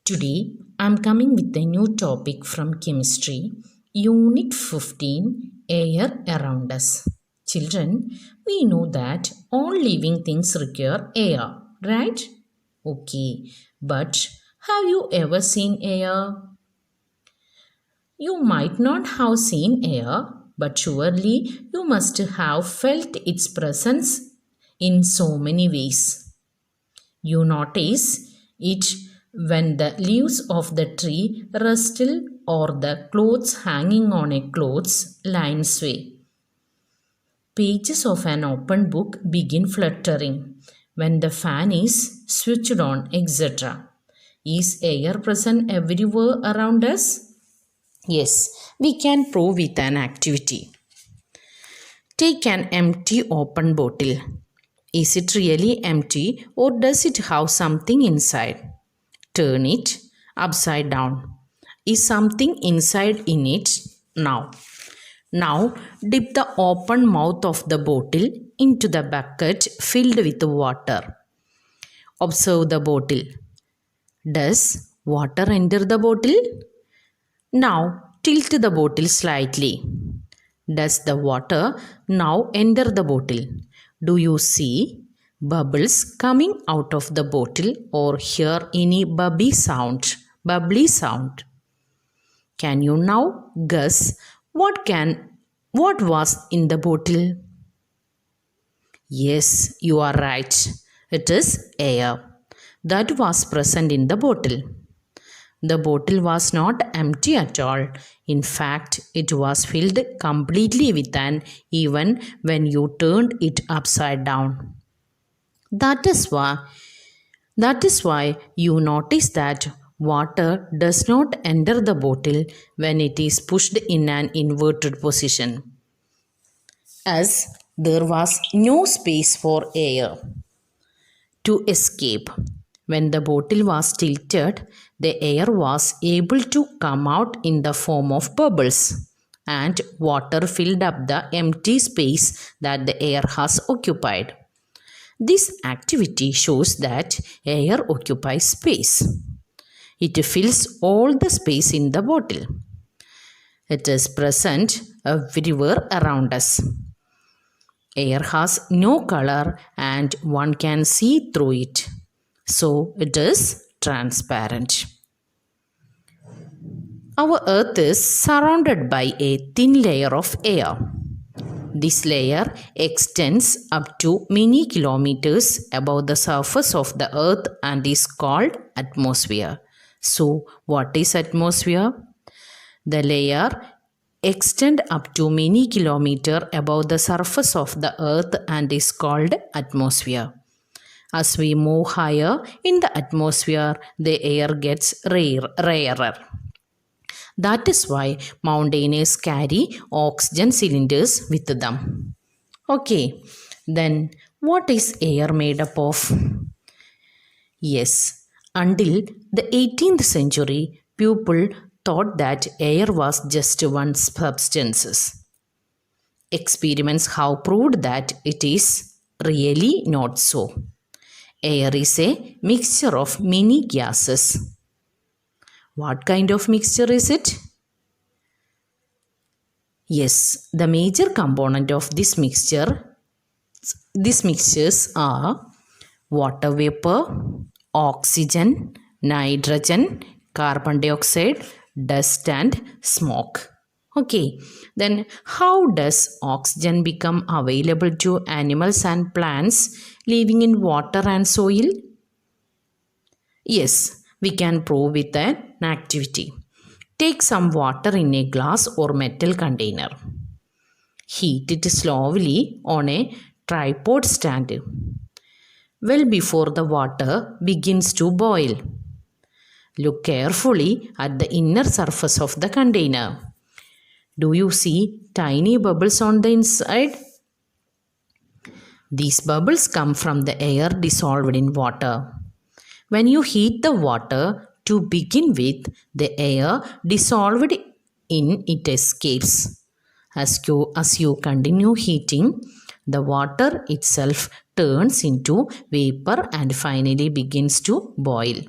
Today, I'm coming with a new topic from chemistry, Unit 15 Air Around Us. Children, we know that all living things require air, right? Okay, but have you ever seen air? You might not have seen air, but surely you must have felt its presence in so many ways. You notice it when the leaves of the tree rustle or the clothes hanging on a clothes line sway. Pages of an open book begin fluttering when the fan is switched on, etc. Is air present everywhere around us? Yes, we can prove with an activity. Take an empty open bottle. Is it really empty or does it have something inside? Turn it upside down. Is something inside in it now? Now dip the open mouth of the bottle into the bucket filled with water. Observe the bottle. Does water enter the bottle? Now tilt the bottle slightly. Does the water now enter the bottle? Do you see bubbles coming out of the bottle or hear any bubbly sound? Can you now guess what was in the bottle? Yes, you are right. It is air that was present in the bottle. The bottle was not empty at all. In fact, it was filled completely with air even when you turned it upside down. That is why you notice that water does not enter the bottle when it is pushed in an inverted position, as there was no space for air to escape. When the bottle was tilted, the air was able to come out in the form of bubbles, and water filled up the empty space that the air has occupied. This activity shows that air occupies space. It fills all the space in the bottle. It is present everywhere around us. Air has no color and one can see through it. So it is transparent. Our earth is surrounded by a thin layer of air. This layer extends up to many kilometers above the surface of the earth and is called atmosphere. So what is atmosphere? The layer extends up to many kilometers above the surface of the earth and is called atmosphere. As we move higher in the atmosphere, the air gets rarer. That is why mountaineers carry oxygen cylinders with them. Okay, then what is air made up of? Yes, until the 18th century, people thought that air was just one substance. Experiments have proved that it is really not so. Air is a mixture of many gases. What kind of mixture is it? Yes, the major component of these mixtures are water vapor, oxygen, nitrogen, carbon dioxide, dust and smoke. Okay, then how does oxygen become available to animals and plants living in water and soil? Yes, we can prove with an activity. Take some water in a glass or metal container. Heat it slowly on a tripod stand. Well before the water begins to boil. Look carefully at the inner surface of the container. Do you see tiny bubbles on the inside? These bubbles come from the air dissolved in water. When you heat the water to begin with, the air dissolved in it escapes. As you continue heating, the water itself turns into vapor and finally begins to boil.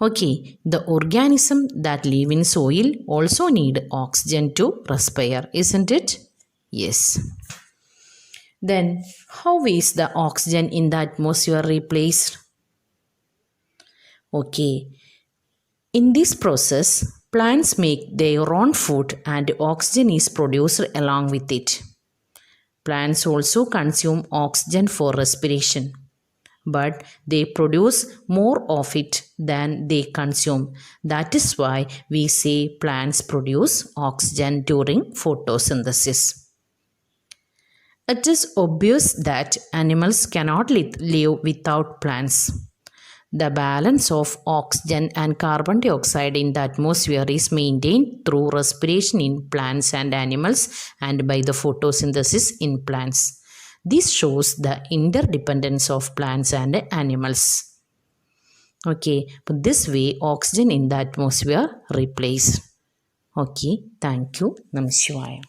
Okay, the organism that live in soil also need oxygen to respire, isn't it? Yes. Then, how is the oxygen in the atmosphere replaced? Okay, in this process, plants make their own food and oxygen is produced along with it. Plants also consume oxygen for respiration, but they produce more of it than they consume. That is why we say plants produce oxygen during photosynthesis. It is obvious that animals cannot live without plants. The balance of oxygen and carbon dioxide in the atmosphere is maintained through respiration in plants and animals and by the photosynthesis in plants. This shows the interdependence of plants and animals. Okay, but this way oxygen in the atmosphere replaced. Okay, thank you. Namaskar.